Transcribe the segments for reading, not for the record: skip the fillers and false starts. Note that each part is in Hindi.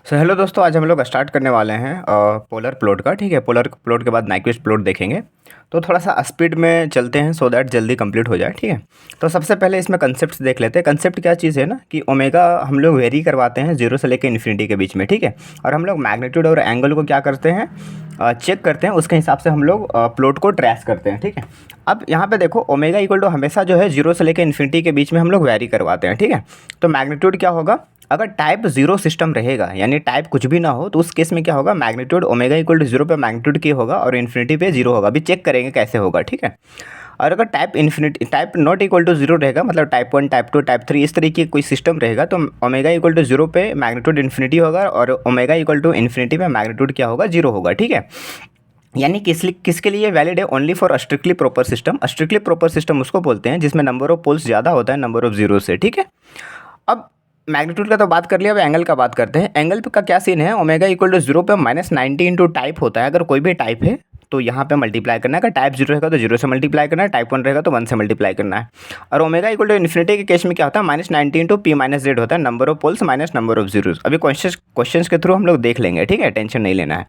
हेलो दोस्तों, आज हम लोग स्टार्ट करने वाले हैं पोलर प्लॉट का। ठीक है, पोलर प्लॉट के बाद नाइक्विस्ट प्लॉट देखेंगे। तो थोड़ा सा स्पीड में चलते हैं सो दैट जल्दी कंप्लीट हो जाए। ठीक है, तो सबसे पहले इसमें कंसेप्ट देख लेते हैं। कंसेप्ट क्या चीज़ है ना कि ओमेगा हम लोग वेरी करवाते हैं 0 से लेकर इन्फिनिटी के बीच में। ठीक है, और हम लोग मैग्नीट्यूड और एंगल को क्या करते हैं, चेक करते हैं। उसके हिसाब से हम लोग प्लॉट को ट्रेस करते हैं। ठीक है, अब यहाँ पे देखो ओमेगा इक्वल टू हमेशा जो है 0 से लेकर इन्फिनिटी के बीच में हम लोग वेरी करवाते हैं। ठीक है, तो मैग्नीट्यूड क्या होगा, अगर टाइप 0 सिस्टम रहेगा यानी टाइप कुछ भी ना हो तो उस केस में क्या होगा, मैग्नीट्यूड ओमेगा इक्वल टू 0 पे मैग्नीट्यूड की होगा और इन्फिनिटी पे 0 होगा। अभी चेक करेंगे कैसे होगा। ठीक है, और अगर टाइप नॉट इक्वल टू 0 रहेगा, मतलब टाइप 1 टाइप 2 टाइप 3 इस तरीके कोई सिस्टम रहेगा तो ओमेगा इक्वल टू 0 पे मैग्नीट्यूड इन्फिनिटी होगा और ओमेगा इक्वल टू इन्फिनिटी पे मैग्नीट्यूड क्या होगा, 0 होगा। ठीक है, यानी किसके लिए वैलिड है, only for strictly proper system. Strictly proper system उसको बोलते हैं जिसमें नंबर ऑफ पोल्स ज़्यादा होता है नंबर ऑफ जीरो से। ठीक है, अब मैग्नीट्यूड का तो बात कर लिया, अब एंगल का बात करते हैं। एंगल का क्या सीन है, ओमेगा इक्वल टू 0 पे -90 इंटू टाइप होता है। अगर कोई भी टाइप है तो यहाँ पे मल्टीप्लाई करना है। अगर टाइप 0 रहेगा तो 0 से मल्टीप्लाई करना है, टाइप 1 रहेगा तो 1 से मल्टीप्लाई करना है। और ओमेगा इक्वल टू इन्फिनिटी के केस में क्या होता है, -90 इंटू पी माइनस जेड होता है, number of poles minus number of zeros. अभी क्वेश्चंस के थ्रू हम लोग देख लेंगे। ठीक है, टेंशन नहीं लेना है।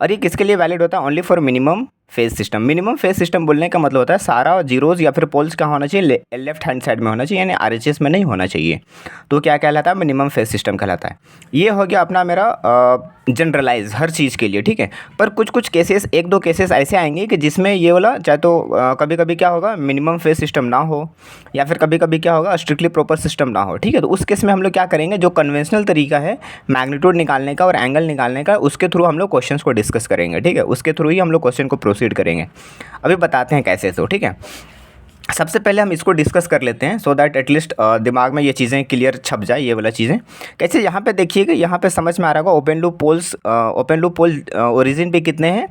और ये किसके लिए वैलिड होता है, only for minimum phase system. Minimum phase system बोलने का मतलब होता है सारा जीरोज या फिर पोल्स क्या होना चाहिए, लेफ्ट हैंड साइड में होना चाहिए, यानी आरएचएस में नहीं होना चाहिए। तो क्या कहलाता है, मिनिमम फेज सिस्टम कहलाता है। ये हो गया अपना मेरा जनरलाइज हर चीज़ के लिए। ठीक है, पर कुछ केसेस, एक दो केसेस ऐसे आएंगे कि जिसमें ये वाला चाहे तो कभी कभी क्या होगा, मिनिमम फेज सिस्टम ना हो या फिर कभी कभी क्या होगा, स्ट्रिक्टली प्रॉपर सिस्टम ना हो। ठीक है, तो उस केस में हम लोग क्या करेंगे, जो कन्वेंशनल तरीका है मैग्नीट्यूड निकालने का और एंगल निकालने का, उसके थ्रू हम लोग क्वेश्चंस को डिस्कस करेंगे। ठीक है, उसके थ्रू ही हम लोग क्वेश्चन को प्रोसीड करेंगे। अभी बताते हैं कैसे। तो ठीक है, सबसे पहले हम इसको डिस्कस कर लेते हैं सो दैट एटलीस्ट दिमाग में ये चीज़ें क्लियर छप जाए, ये वाला चीज़ें कैसे। यहाँ पे देखिएगा, यहाँ पे समझ में आ रहा होगा, ओपन लूप पोल ओरिजिन पे कितने हैं,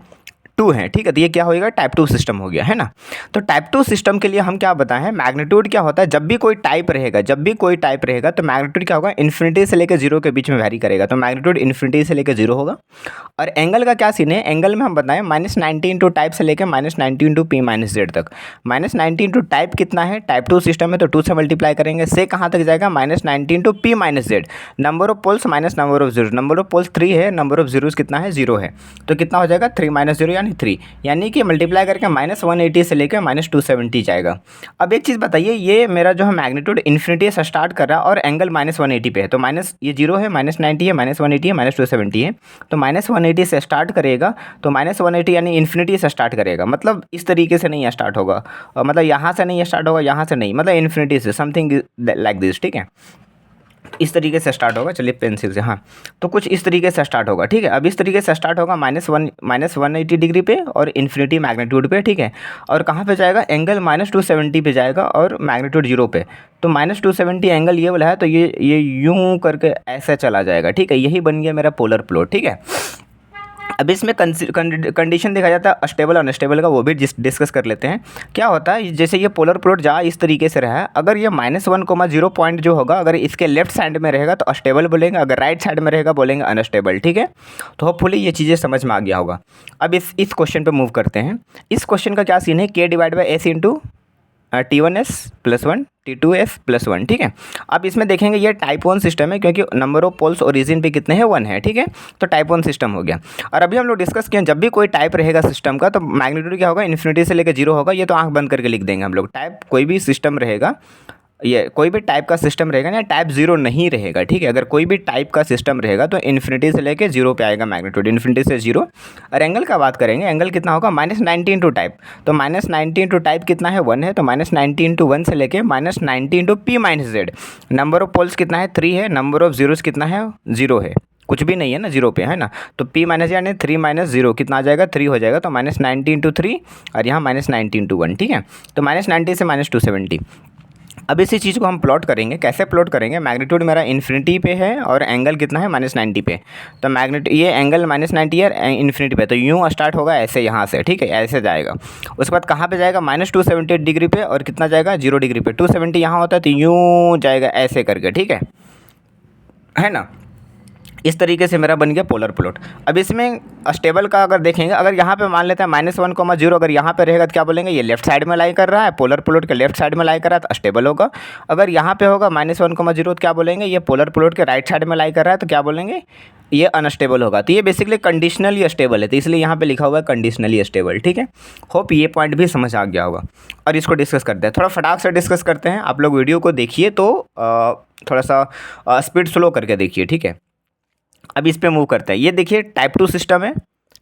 2 हैं। ठीक है, तो ये क्या होगा, टाइप 2 सिस्टम हो गया है ना। तो टाइप 2 सिस्टम के लिए हम क्या बताएं, मैग्नीट्यूड क्या होता है, जब भी कोई टाइप रहेगा तो मैग्नीट्यूड क्या होगा, इन्फिनिटी से लेकर 0 के बीच में वैरी करेगा, तो मैग्नीट्यूड इन्फिनिटी से लेकर 0 होगा। और एंगल का क्या सीन है, एंगल में हम बताएं -90 इंटू टाइप से लेकर -90 इंटू पी माइनस जेड तक। -90 इंटू टाइप कितना है, टाइप 2 सिस्टम है तो 2 से मल्टीप्लाई करेंगे, से कहाँ तक जाएगा, -90 into P minus Z, number of poles minus number of zero. Number of poles 3 है, नंबर ऑफ जीरोस कितना है, 0 है, तो कितना हो जाएगा 3 माइनस 0 यानी 3, यानी कि मल्टीप्लाई करके -180 से लेकर -270 जाएगा। अब एक चीज़ बताइए, ये मेरा जो है मैग्नीट्यूड इन्फिनिटी से स्टार्ट कर रहा है और एंगल -180 पे है, तो माइनस ये 0 है, -90 है, -180 है, -270 है, तो -180 से स्टार्ट करेगा, तो -180 यानी इन्फिनिटी से स्टार्ट करेगा, मतलब इस तरीके से नहीं स्टार्ट होगा, मतलब यहाँ से नहीं स्टार्ट होगा, यहाँ से नहीं, मतलब इन्फिनिटी से, समथिंग लाइक दिस। ठीक है, इस तरीके से स्टार्ट होगा। चलिए पेंसिल से, हाँ, तो कुछ इस तरीके से स्टार्ट होगा। ठीक है, अब इस तरीके से स्टार्ट होगा -180 डिग्री पे और इन्फिनिटी मैग्नीट्यूड पे। ठीक है, और कहाँ पे जाएगा, एंगल -270 पे जाएगा और मैग्नीट्यूड 0 पे, तो -270 एंगल ये वाला है, तो ये यूं करके ऐसे चला जाएगा। ठीक है, यही बन गया मेरा पोलर प्लॉट। ठीक है, अब इसमें कंडीशन देखा जाता है स्टेबल अनस्टेबल का, वो भी डिस्कस कर लेते हैं। क्या होता है, जैसे ये पोलर प्लॉट जहाँ इस तरीके से रहा है, अगर ये -1,0 पॉइंट जो होगा, अगर इसके लेफ्ट साइड में रहेगा तो स्टेबल बोलेंगे, अगर राइट साइड में रहेगा बोलेंगे अनस्टेबल। ठीक है, तो होपफुली ये चीज़ें समझ में आ गया होगा। अब इस क्वेश्चन पे मूव करते हैं। इस क्वेश्चन का क्या सीन है, k/s इंटू T1s + 1 T2s + 1। ठीक है, अब इसमें देखेंगे ये टाइप 1 सिस्टम है क्योंकि नंबर ऑफ पोल्स ओरिजिन पे कितने हैं, 1 है। ठीक है, तो टाइप 1 सिस्टम हो गया। और अभी हम लोग डिस्कस किए, जब भी कोई टाइप रहेगा सिस्टम का तो मैग्नीट्यूड क्या होगा, इन्फिनिटी से लेकर 0 होगा। ये तो आंख बंद करके लिख देंगे हम लोग, टाइप कोई भी सिस्टम रहेगा, ये कोई भी टाइप का सिस्टम रहेगा ना, टाइप 0 नहीं रहेगा। ठीक है, अगर कोई भी टाइप का सिस्टम रहेगा तो इन्फिनिटी से लेके 0 पे आएगा मैग्नीट्यूड, इन्फिनिटी से 0। और एंगल का बात करेंगे, एंगल कितना होगा, -90 इंटू टाइप, तो -90 इंटू टाइप कितना है, 1 है, तो -90 इंटू 1 से लेके -90 into P minus Z. Number of poles कितना है, 3 है, नंबर ऑफ जीरोस कितना है, 0 है, कुछ भी नहीं है ना 0 पे, है ना, तो p माइनस यानी 3 माइनस 0 कितना आ जाएगा, 3 हो जाएगा, तो -90 इंटू 3 और यहाँ -90 इंटू 1। ठीक है, तो -90 से -270। अब इसी चीज़ को हम प्लॉट करेंगे, कैसे प्लॉट करेंगे, मैग्नीट्यूड मेरा इन्फिनिटी पे है और एंगल कितना है, -90 पे, तो ये एंगल -90 है इन्फिनिटी पे, तो यूँ स्टार्ट होगा ऐसे यहाँ से। ठीक है, ऐसे जाएगा, उसके बाद कहाँ पे जाएगा, -270 डिग्री पे और कितना जाएगा, 0 डिग्री पे, 270 यहाँ होता है तो यूँ जाएगा ऐसे करके। ठीक है ना, इस तरीके से मेरा बन गया पोलर प्लॉट। अब इसमें स्टेबल का अगर देखेंगे, अगर यहाँ पे मान लेते हैं -1,0 अगर यहाँ पे रहेगा तो क्या बोलेंगे, ये लेफ्ट साइड में लाई कर रहा है, पोलर प्लॉट के लेफ्ट साइड में लाई कर रहा है तो स्टेबल होगा। अगर यहाँ पे होगा -1,0 तो क्या बोलेंगे, ये पोलर प्लॉट के राइट साइड में लाई कर रहा है तो क्या बोलेंगे, ये अनस्टेबल होगा। तो ये बेसिकली कंडीशनली स्टेबल है, तो इसलिए यहाँ पे लिखा हुआ है कंडीशनली स्टेबल। ठीक है, होप ये पॉइंट भी समझ आ गया होगा। और इसको डिस्कस करते हैं, थोड़ा फटाक से डिस्कस करते हैं। आप लोग वीडियो को देखिए तो थोड़ा सा स्पीड स्लो करके देखिए। ठीक है, अब इस पे मूव करते हैं। ये देखिए टाइप 2 सिस्टम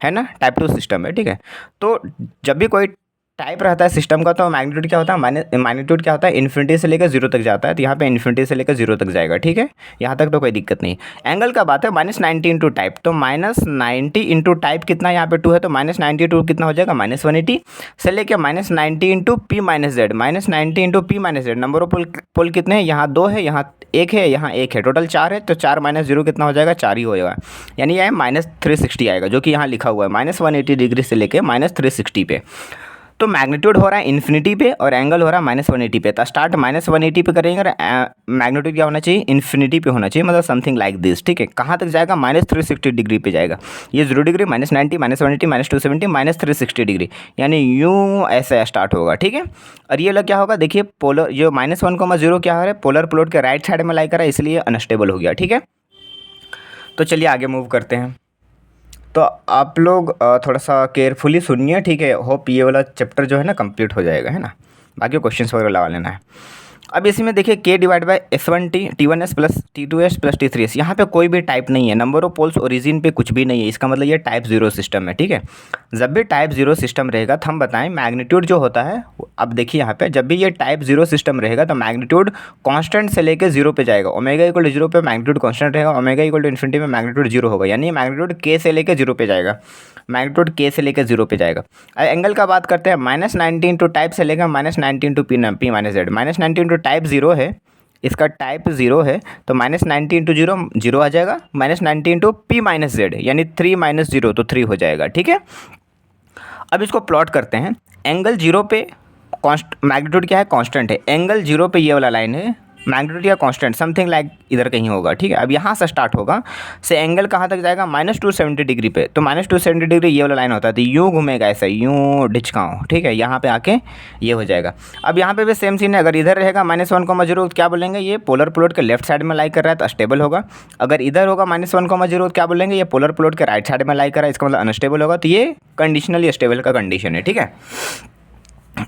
है ना, टाइप 2 सिस्टम है। ठीक है, तो जब भी कोई टाइप रहता है सिस्टम का तो मैग्नीट्यूड क्या होता है, मैग्नीट्यूड क्या होता है, इन्फिनिटी से लेकर जीरो तक जाता है। तो यहाँ पे इन्फिनिटी से लेकर जीरो तक जाएगा। ठीक है, यहाँ तक तो कोई दिक्कत नहीं। एंगल का बात है -90 इंटू टाइप, तो -90 इंटू टाइप कितना, यहाँ पे 2 है तो -92 कितना हो जाएगा, -180 से लेकर -90 into P minus Z, -90 into P minus Z. Number of pole कितने हैं, यहाँ 2 है, यहाँ 1 है, यहाँ 1 है, टोटल 4 है। तो 4 माइनस 0 कितना हो जाएगा, 4 ही हो जाएगा। यानी यह -360 आएगा, जो कि यहाँ लिखा हुआ है -180 डिग्री से लेकर -360 पे। तो मैग्नीट्यूड हो रहा है इन्फिनिटी पे और एंगल हो रहा है -180 पे। तो स्टार्ट -180 पे करेंगे और मैग्नीट्यूड क्या होना चाहिए, इन्फिनिटी पे होना चाहिए, मतलब समथिंग लाइक दिस। ठीक है, कहाँ तक जाएगा, -360 डिग्री पे जाएगा। ये 0 डिग्री, -90, -180, -270, -360 डिग्री, यानी यूँ ऐसे स्टार्ट होगा। ठीक है, और ये लोग क्या होगा, देखिए पोलर जो -1,0 क्या हो रहा है, पोलर प्लॉट के राइट साइड में लाई कर रहा है, इसलिए अनस्टेबल हो गया। ठीक है, तो चलिए आगे मूव करते हैं। तो आप लोग थोड़ा सा केयरफुली सुनिए। ठीक है, होप ये वाला चैप्टर जो है ना कंप्लीट हो जाएगा, है ना। बाकी क्वेश्चंस वगैरह लगा लेना है। अब इसी में देखिए k divide by S1t T1s plus T2s plus T3s, यहाँ पे कोई भी टाइप नहीं है। नंबर ऑफ पोल्स ओरिजिन पे कुछ भी नहीं है, इसका मतलब ये टाइप 0 सिस्टम है। ठीक है, जब भी टाइप 0 सिस्टम रहेगा तो हम बताएं मैग्नीट्यूड जो होता है, अब देखिए यहाँ पे जब भी ये टाइप 0 सिस्टम रहेगा तो मैग्नीट्यूड कांस्टेंट से लेकर 0 पे जाएगा। ओमेगा इक्वल टू 0 पे मैग्नीट्यूड कांस्टेंट रहेगा, ओमेगा इक्वल टू इन्फिनिटी में मैग्नीट्यूड 0 होगा। यानी मैग्नीट्यूड k से लेकर 0 पे जाएगा, मैग्नीट्यूड k से लेकर 0 पे जाएगा। एंगल का बात करते हैं, -90 इंटू टाइप से लेकर -90 into P minus Z. -90 into type 0 है, इसका टाइप 0 है, तो -90 इंटू 0 0 आ जाएगा, -90 इंटू पी माइनस जेड यानी 3 माइनस 0 तो 3 हो जाएगा। ठीक है, अब इसको प्लॉट करते हैं। एंगल 0 पे मैग्नीट्यूड क्या है, कांस्टेंट है। एंगल 0 पे ये वाला लाइन है, मैग्नीट्यूड या कांस्टेंट समथिंग लाइक इधर कहीं होगा। ठीक है, अब यहाँ से स्टार्ट होगा, से एंगल कहाँ तक जाएगा, -270 डिग्री पे। तो -270 डिग्री ये वाला लाइन होता है, तो यूँ घूमेगा ऐसा, यूँ डिचकाऊँ। ठीक है, यहाँ पे आके ये हो जाएगा। अब यहाँ पे भी सेम सीन है, अगर इधर रहेगा -1,0 क्या बोलेंगे, ये पोलर प्लॉट के लेफ्ट साइड में लाई कर रहा है तो स्टेबल होगा। अगर इधर होगा -1,0 क्या बोलेंगे, ये पोलर प्लॉट के राइट साइड में लाई कर रहा है, इसका मतलब अनस्टेबल होगा। तो ये कंडीशनली स्टेबल का कंडीशन है। ठीक है,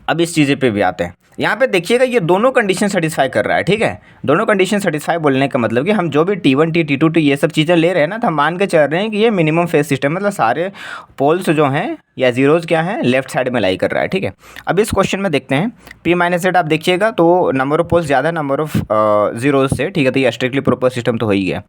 अब इस चीज़ पे भी आते हैं। यहाँ पे देखिएगा ये दोनों कंडीशन सेटिस्फाई कर रहा है। ठीक है, दोनों कंडीशन सेटिस्फाई बोलने का मतलब कि हम जो भी T1 T T2 T ये सब चीज़ें ले रहे हैं ना, तो हम मान के चल रहे हैं कि ये मिनिमम फेज सिस्टम, मतलब सारे पोल्स जो हैं या जीरोज़ क्या हैं, लेफ्ट साइड में लाई कर रहा है। ठीक है, अब इस क्वेश्चन में देखते हैं पी माइनस जेड। आप देखिएगा तो नंबर ऑफ पोल्स ज़्यादा नंबर ऑफ जीरोज़ से। ठीक है, तो ये स्ट्रिक्टली प्रोपर सिस्टम तो हो ही गया।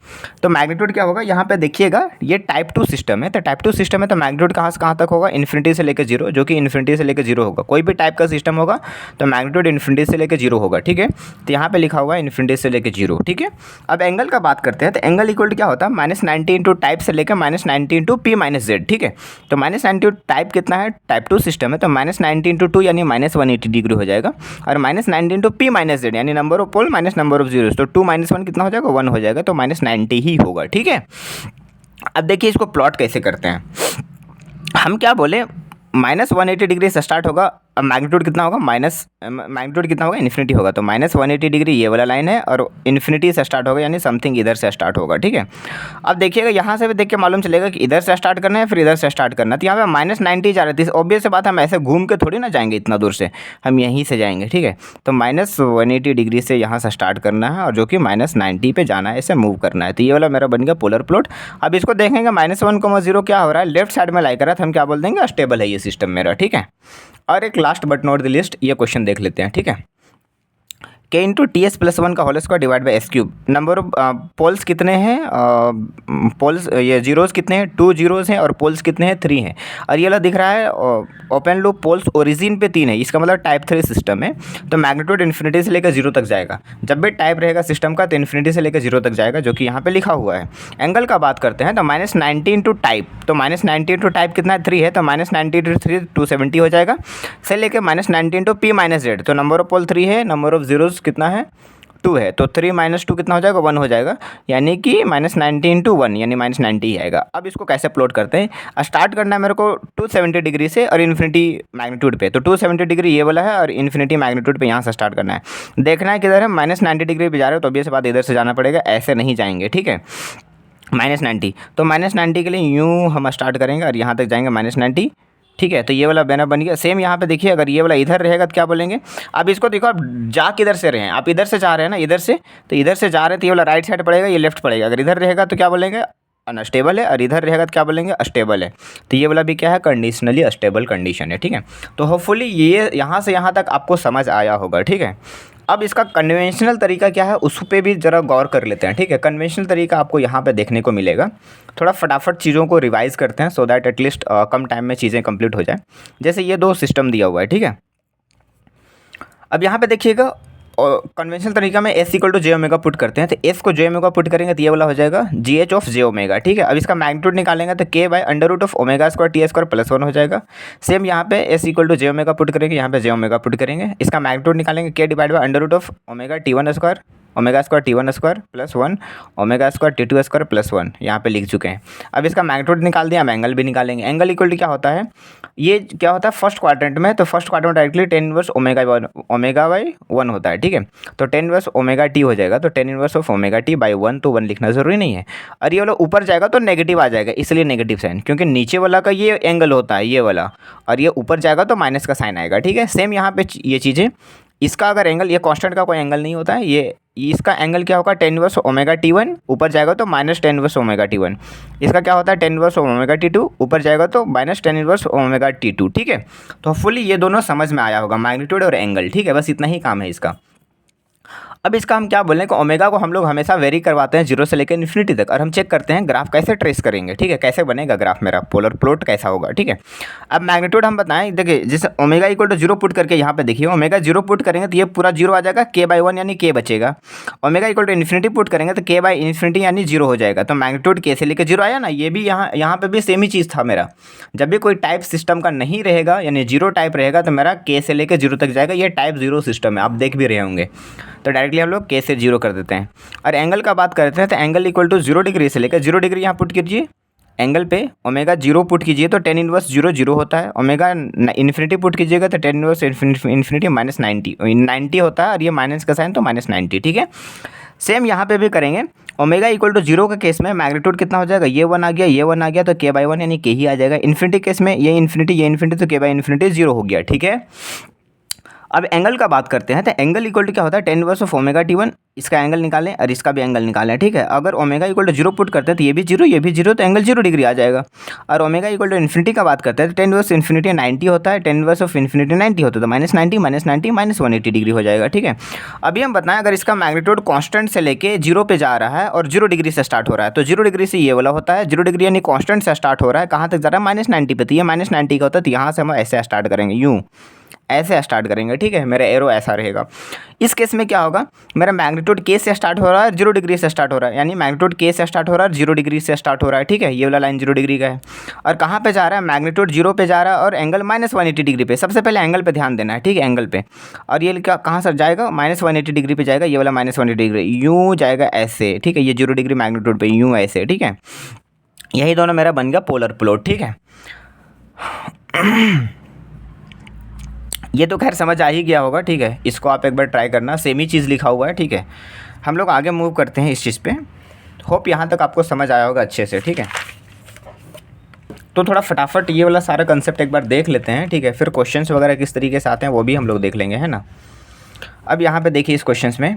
तो मैग्नीट्यूड क्या होगा, यहाँ पे देखिएगा ये टाइप 2 सिस्टम है, तो टाइप 2 सिस्टम है तो मैग्नीट्यूड कहाँ से कहाँ तक होगा, इन्फिनिटी से लेकर 0, जो कि इन्फिनिटी से लेकर 0 होगा। कोई भी टाइप का सिस्टम होगा तो मैग्नीट्यूड इन्फिनिटी से लेकर 0 होगा। ठीक है, तो यहाँ पे लिखा हुआ है इन्फिनिटी से लेकर 0। ठीक है, अब एंगल का बात करते हैं, तो एंगल इक्वल टू क्या होता है, -90 इंटू टाइप से लेकर -90 इंटू पी माइनस जेड। ठीक है, तो -90 टाइप कितना है, टाइप 2 सिस्टम है, तो -90 इंटू 2 यानी -180 डिग्री हो जाएगा। और -90 इंटू पी माइनस जेड यानी number of pole minus number of zeros, तो 2 - 1 कितना हो जाएगा, 1 हो जाएगा, तो -90 ही होगा। ठीक है, अब देखिए इसको प्लॉट कैसे करते हैं। हम क्या बोले, -180 डिग्री से स्टार्ट होगा, अब मैग्नीट्यूड कितना होगा, मैग्नीट्यूड कितना होगा, इन्फिनिटी होगा। तो -180 डिग्री ये वाला लाइन है और इन्फिनिटी से स्टार्ट होगा, यानी समथिंग इधर से स्टार्ट होगा। ठीक है, अब देखिएगा यहाँ से भी देख के मालूम चलेगा कि इधर से स्टार्ट करना है फिर इधर से स्टार्ट करना है। तो यहाँ पे -90 जा रही थी, ऑब्वियस बात, हम ऐसे घूम के थोड़ी ना जाएंगे इतना दूर से, हम यहीं से जाएंगे। ठीक है, तो -180 डिग्री से यहाँ से स्टार्ट करना है और जो कि -90 पे जाना है, ऐसे मूव करना है। तो ये वाला मेरा बन गया पोलर प्लॉट। अब इसको देखेंगे -1,0 क्या हो रहा है, लेफ्ट साइड में लाई कर रहा है, तो हम क्या बोल देंगे, स्टेबल है ये सिस्टम मेरा। ठीक है, और एक last but not the least, ये क्वेश्चन देख लेते हैं। ठीक है, k into T S plus 1 का whole square divide by S cube. Number of poles कितने हैं, पोल्स ये जीरोज़ कितने हैं, 2 जीरोज़ हैं, और पोल्स कितने हैं, 3 हैं। और ये वाला दिख रहा है ओपन लूप, पोल्स ओरिजिन पे 3 है, इसका मतलब टाइप 3 सिस्टम है। तो मैग्नीट्यूड इन्फिनिटी से लेकर 0 तक जाएगा। जब भी टाइप रहेगा सिस्टम का तो इन्फिनिटी से लेकर 0 तक जाएगा, जो कि यहाँ पे लिखा हुआ है। एंगल का बात करते हैं तो -90 इंटू टाइप, तो -90 इंटू टाइप कितना है, 3 है, तो -90 इंटू 3 270 हो जाएगा। से लेकर -90 इंटू पी माइनस जेड, तो नंबर ऑफ पोल 3 है, नंबर ऑफ जीरोज़ कितना है, 2 है, तो 3 - 2 कितना हो जाएगा, 1 हो जाएगा, यानी कि -90 इंटू 1 यानी -90 ही आएगा। अब इसको कैसे प्लॉट करते हैं, स्टार्ट करना है मेरे को 270 डिग्री से और इन्फिनिटी मैग्नीट्यूड पे। तो 270 डिग्री ये वाला है और इन्फिनिटी मैग्नीट्यूड पे यहाँ से स्टार्ट करना है। देखना है किधर है, -90 डिग्री पे जा रहे हो तो ऑब्वियस बात इधर से जाना पड़ेगा, ऐसे नहीं जाएंगे। ठीक है, -90, तो -90 के लिए यूँ हम स्टार्ट करेंगे और यहाँ तक जाएंगे -90, ठीक है। तो ये वाला बैनर बन गया। सेम यहाँ पे देखिए, अगर ये वाला इधर रहेगा तो क्या बोलेंगे, अब इसको देखो, आप जा किधर से रहे हैं, आप इधर से जा रहे हैं ना, इधर से, तो इधर से जा रहे हैं तो ये वाला राइट साइड पड़ेगा, ये लेफ्ट पड़ेगा। अगर इधर रहेगा तो क्या बोलेंगे, अनस्टेबल है, और इधर रहेगा तो क्या बोलेंगे, अस्टेबल है। तो ये वाला भी क्या है, कंडीशनली अस्टेबल कंडीशन है, ठीक है। तो होपफुली ये यहाँ से यहाँ तक आपको समझ आया होगा, ठीक है। अब इसका कन्वेंशनल तरीका क्या है उस पे भी ज़रा गौर कर लेते हैं, ठीक है। कन्वेंशनल तरीका आपको यहाँ पे देखने को मिलेगा। थोड़ा फटाफट चीज़ों को रिवाइज करते हैं, so that at least come time में चीज़ें कंप्लीट हो जाए। जैसे ये दो सिस्टम दिया हुआ है, ठीक है। अब यहाँ पे देखिएगा, कन्वेंशनल तरीका में S equal to J omega put करते हैं, तो एस को जे ओमेगा पुट करेंगे तो ये वाला हो जाएगा G H of J omega, ठीक है। अब इसका मैग्नीट्यूड निकालेंगे तो K by under root of omega square T square plus 1 हो जाएगा। सेम यहाँ पे S equal to J omega put करेंगे, यहाँ पे जे ओमेगा पुट करेंगे, इसका मैग्नीट्यूड निकालेंगे K divide by under root of omega T one square, omega square T one square plus 1, omega square T two square plus 1, यहाँ पे लिख चुके हैं। अब इसका मैग्नीट्यूड निकाल दिया, हम एंगल भी निकालेंगे। एंगल इक्वल टू क्या होता है, ये क्या होता है फर्स्ट क्वाड्रेंट में, तो फर्स्ट क्वाड्रेंट में directly ten inverse omega by 1 होता है, ठीक है। तो टेन इनवर्स ओमेगा टी हो जाएगा, तो tan inverse of omega T by 1, तो 1 लिखना ज़रूरी नहीं है। और ये वाला ऊपर जाएगा तो नेगेटिव आ जाएगा, इसलिए नेगेटिव साइन, क्योंकि नीचे वाला का ये एंगल होता है ये वाला, और ये ऊपर जाएगा तो माइनस का साइन आएगा, ठीक है। सेम यहाँ पे ये चीज़ें, इसका अगर एंगल, ये कांस्टेंट का कोई एंगल नहीं होता है, ये इसका एंगल क्या होगा, tan inverse omega T one, ऊपर जाएगा तो minus tan inverse omega T one. इसका क्या होता है, tan inverse omega T two, ऊपर जाएगा तो minus tan inverse omega T two, ठीक है। तो फुली ये दोनों समझ में आया होगा, मैग्नीट्यूड और एंगल, ठीक है। बस इतना ही काम है इसका। अब इसका हम क्या बोलें कि ओमेगा को हम लोग हमेशा वेरी करवाते हैं 0 से लेकर इन्फिनिटी तक, और हम चेक करते हैं ग्राफ कैसे ट्रेस करेंगे, ठीक है, कैसे बनेगा ग्राफ मेरा, पोलर प्लॉट कैसा होगा, ठीक है। अब मैग्नीट्यूड हम बताएं, देखिए जैसे ओमेगा इक्वल टू 0 पुट करके यहाँ पे देखिए, ओमेगा 0 पुट करेंगे तो ये पूरा 0 आ जाएगा, के बाई 1 यानी के बचेगा। Omega equal to infinity put करेंगे तो के बाई इन्फिनिटी यानी 0 हो जाएगा। तो मैग्नीट्यूड के से लेकर 0 आया ना, ये भी यहाँ पे भी सेम ही चीज़ था मेरा। जब भी कोई टाइप सिस्टम का नहीं रहेगा यानी 0 टाइप रहेगा तो मेरा के से लेकर 0 तक जाएगा। ये टाइप 0 सिस्टम है, आप देख भी रहे होंगे। तो डायरेक्टली हम लोग के से 0 कर देते हैं। और एंगल का बात करते हैं तो एंगल इक्वल टू 0 डिग्री से लेकर 0 डिग्री यहाँ पुट कीजिए एंगल पे, ओमेगा 0 पुट कीजिए तो टेन इनवर्स 0 0 होता है। ओमेगा इन्फिनिटी पुट कीजिएगा तो टेन इनवर्स इन्फिनिटी माइनस 90 होता है, और ये माइनस का साइन तो -90, ठीक है। सेम यहाँ पे भी करेंगे। ओमेगा इक्वल टू 0 के केस में मैग्नीट्यूड कितना हो जाएगा, ये 1 आ गया, ये 1 आ गया, तो के बाई 1 यानी के ही आ जाएगा। इन्फिनिटी केस में ये इन्फिनिटी तो के बाई इन्फिनिटी 0 हो गया, ठीक है। अब एंगल का बात करते हैं तो एंगल इक्वल टू क्या होता है, tan inverse of omega T one, इसका एंगल निकालें और इसका भी एंगल निकालें, ठीक है। अगर ओमेगा इक्वल टू 0 पुट करते हैं तो ये भी 0 ये भी 0, तो एंगल 0 डिग्री आ जाएगा। और ओमेगा इक्वल टू इन्फिनिटी का बात करते हैं तो टेन इनवर्स इन्फिनिटी 90 होता है, टेन इनवर्स ऑफ इन्फिनिटी 90 होता है, तो -90 माइनस 180 डिग्री हो जाएगा, ठीक है। अभी हम बताएं, अगर इसका मैग्नीट्यूड कॉन्स्टेंट से लेके 0 पे जा रहा है और 0 डिग्री से स्टार्ट हो रहा है, तो 0 डिग्री से ये वाला होता है, 0 डिग्री यानी कॉन्स्टेंट से स्टार्ट हो रहा है, कहाँ तक जा रहा है, -90 पे, तो ये -90 का होता है। तो यहाँ से हम ऐसे स्टार्ट करेंगे, यूँ ऐसे स्टार्ट करेंगे, ठीक है। मेरा एरो ऐसा रहेगा। इस केस में क्या होगा, मेरा मैग्नीट्यूड के से स्टार्ट हो रहा है, 0 डिग्री से स्टार्ट हो रहा है, यानी मैग्नीट्यूड के से स्टार्ट हो रहा है, 0 डिग्री से स्टार्ट हो रहा है, ठीक है। ये वाला लाइन 0 डिग्री का है, और कहाँ पे जा रहा है, मैग्नीट्यूड 0 पे जा रहा है और एंगल -180 डिग्री पे। सबसे पहले एंगल पे ध्यान देना है, ठीक है, एंगल पे। और ये क्या कहाँ से जाएगा, -180 डिग्री पे जाएगा, ये वाला -180 डिग्री यूँ जाएगा ऐसे, ठीक है। ये 0 डिग्री मैग्नीट्यूड पे यूँ ऐसे, ठीक है। यही दोनों मेरा बन गया पोलर प्लॉट, ठीक है। ये तो खैर समझ आ ही गया होगा, ठीक है। इसको आप एक बार ट्राई करना, सेम ही चीज़ लिखा हुआ है, ठीक है। हम लोग आगे मूव करते हैं इस चीज़ पे। होप यहाँ तक आपको समझ आया होगा अच्छे से, ठीक है। तो थोड़ा फटाफट ये वाला सारा कंसेप्ट एक बार देख लेते हैं, ठीक है। फिर क्वेश्चंस वगैरह किस तरीके से आते हैं वो भी हम लोग देख लेंगे, है ना। अब यहाँ पे देखिए इस क्वेश्चंस में,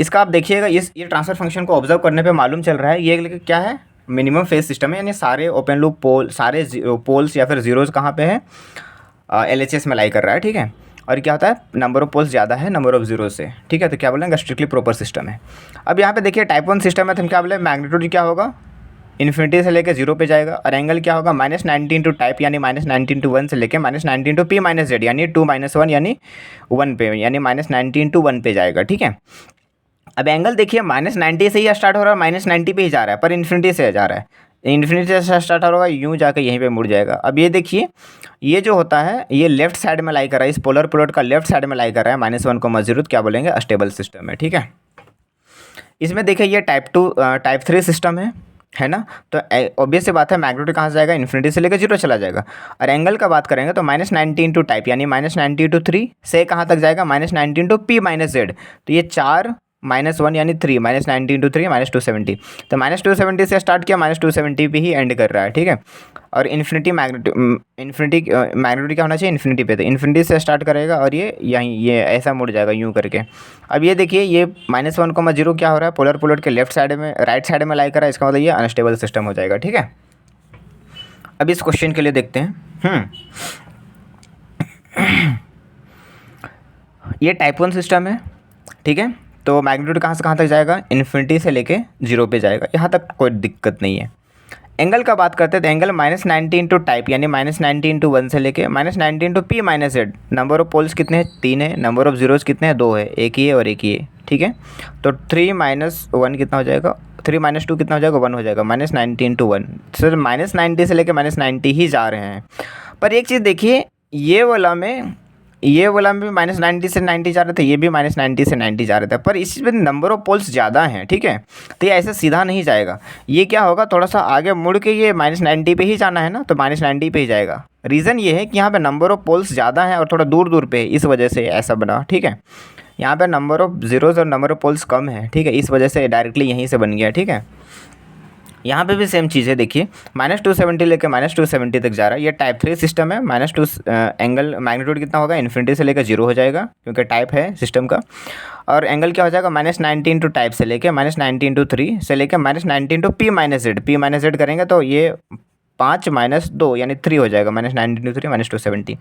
इसका आप देखिएगा, ये ट्रांसफर फंक्शन को ऑब्जर्व करने पर मालूम चल रहा है ये क्या है, मिनिमम फेज सिस्टम है, यानी सारे ओपन लूप पोल, सारे पोल्स या फिर जीरोज़ कहाँ पे है, LHS में लाई कर रहा है, ठीक है। और क्या होता है, नंबर ऑफ पोल्स ज़्यादा है नंबर ऑफ जीरो से, ठीक है। तो क्या बोलेंगे, स्ट्रिक्टली प्रॉपर सिस्टम है। अब यहाँ पे देखिए टाइप 1 सिस्टम है, तो हम क्या बोले, मैग्नीट्यूड क्या होगा, इन्फिनिटी से लेकर 0 पे जाएगा, और एंगल क्या होगा, -90 इंटू टाइप यानी -90 इंटू 1 से लेकर -90 इंटू P माइनस Z यानी 2 - 1 यानी 1 पे, यानी -90 इंटू 1 पे जाएगा, ठीक है। अब एंगल देखिए -90 से ही स्टार्ट हो रहा है, -90 पे ही जा रहा है, पर इन्फिनिटी से जा रहा है, इन्फिनिटी से स्टार्ट होगा, यूँ जाकर यहीं पे मुड़ जाएगा। अब ये देखिए, ये जो होता है ये लेफ्ट साइड में लाई कर रहा है, इस पोलर प्लॉट का लेफ्ट साइड में लाई कर रहा है, -1, क्या बोलेंगे, अस्टेबल सिस्टम है, ठीक है। इसमें देखिए ये टाइप 2 टाइप 3 सिस्टम है ना। तो ऑब्वियस सी बात है, मैग्नीट्यूड कहाँ से जाएगा, इन्फिनिटी से लेकर 0 चला जाएगा। और एंगल का बात करेंगे तो -90 इंटू टाइप यानी -90 इंटू 3 से कहाँ तक जाएगा, -90 इंटू P माइनस Z। तो ये 4 -1 यानी 3, -90 × 3 -270। तो -270 से स्टार्ट किया, -270 पे ही एंड कर रहा है, ठीक है। और इन्फिनिटी मैग्नीट्यूड क्या होना चाहिए, इन्फिनिटी पे। तो इन्फिनिटी से स्टार्ट करेगा और ये ऐसा मुड़ जाएगा यूँ करके। अब ये देखिए, ये -1, 0 क्या हो रहा है, पोलर प्लॉट के लेफ्ट साइड में, राइट साइड में लाई कर रहा है। इसका मतलब ये अनस्टेबल सिस्टम हो जाएगा, ठीक है। अब इस क्वेश्चन के लिए देखते हैं। ये टाइप 1 सिस्टम है, ठीक है। तो मैग्नीट्यूड कहाँ से कहाँ तक जाएगा, इन्फिनिटी से लेके 0 पे जाएगा, यहाँ तक कोई दिक्कत नहीं है। एंगल का बात करते हैं तो एंगल -90 इंटू टाइप यानी -90 इंटू 1 से लेके -90 into P - Z। Number of poles कितने हैं, 3 है। नंबर ऑफ जीरोज़ कितने हैं, 2 है। एक ही है और एक ही है, ठीक है। तो 3 - 1 कितना हो जाएगा, 3 - 2 कितना हो जाएगा, 1 हो जाएगा। -90 इंटू 1, सर -90 से लेके -90 ही जा रहे हैं। पर एक चीज़ देखिए, ये वाला में भी -90 से 90 जा रहे थे, ये भी -90 से 90 जा रहे थे, पर इसमें नंबर ऑफ पोल्स ज़्यादा हैं, ठीक है। तो ये ऐसे सीधा नहीं जाएगा, ये क्या होगा, थोड़ा सा आगे मुड़ के ये -90 पे ही जाना है ना, तो -90 पे ही जाएगा। रीज़न ये है कि यहाँ पे नंबर ऑफ पोल्स ज़्यादा हैं और थोड़ा दूर दूर पे है, इस वजह से ऐसा बना, ठीक है। यहाँ पे नंबर ऑफ जीरोज़ और नंबर ऑफ पोल्स कम है, ठीक है, इस वजह से डायरेक्टली यहीं से बन गया, ठीक है। यहाँ पे भी सेम चीज़ है, देखिए -270 लेके -270 तक जा रहा है। ये टाइप 3 सिस्टम है। -2 एंगल मैग्नीट्यूड कितना होगा, इन्फिनिटी से लेकर 0 हो जाएगा क्योंकि टाइप है सिस्टम का। और एंगल क्या हो जाएगा, -90 इंटू टाइप से लेके -90 इंटू 3 से लेकर -90 into P - Z। P - Z करेंगे तो ये 5 - 2 यानी 3 हो जाएगा, -90 इंटू 3 -270।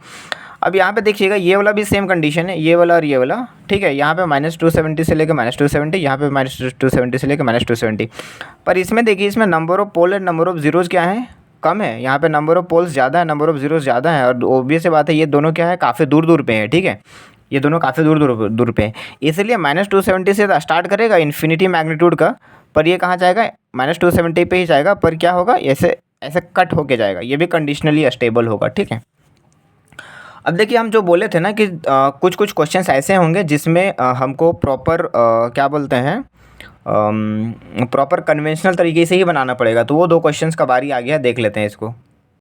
अब यहाँ पे देखिएगा, ये वाला भी सेम कंडीशन है, ये वाला और ये वाला, ठीक है। यहाँ पे -270 से लेकर -270, यहाँ पे -270 से लेकर -270। पर इसमें देखिए, इसमें number of pole and number of zeros क्या है, कम है। यहाँ पे नंबर ऑफ पोल्स ज़्यादा है, नंबर ऑफ जीरोज़ ज़्यादा है। और ऑब्वियस बात है, ये दोनों क्या है, काफ़ी दूर दूर पे है, ठीक है। ये दोनों काफ़ी दूर पे है, इसलिए -270 से स्टार्ट करेगा इन्फिनिटी मैग्नीट्यूड का, पर ये कहाँ जाएगा, -270 पे ही जाएगा। पर क्या होगा, ऐसे ऐसे कट होके जाएगा, ये भी कंडीशनली स्टेबल होगा, ठीक है। अब देखिए, हम जो बोले थे ना कि कुछ कुछ क्वेश्चंस ऐसे होंगे जिसमें हमको प्रॉपर क्या बोलते हैं, प्रॉपर कन्वेंशनल तरीके से ही बनाना पड़ेगा। तो वो 2 क्वेश्चंस का बारी आ गया, देख लेते हैं इसको।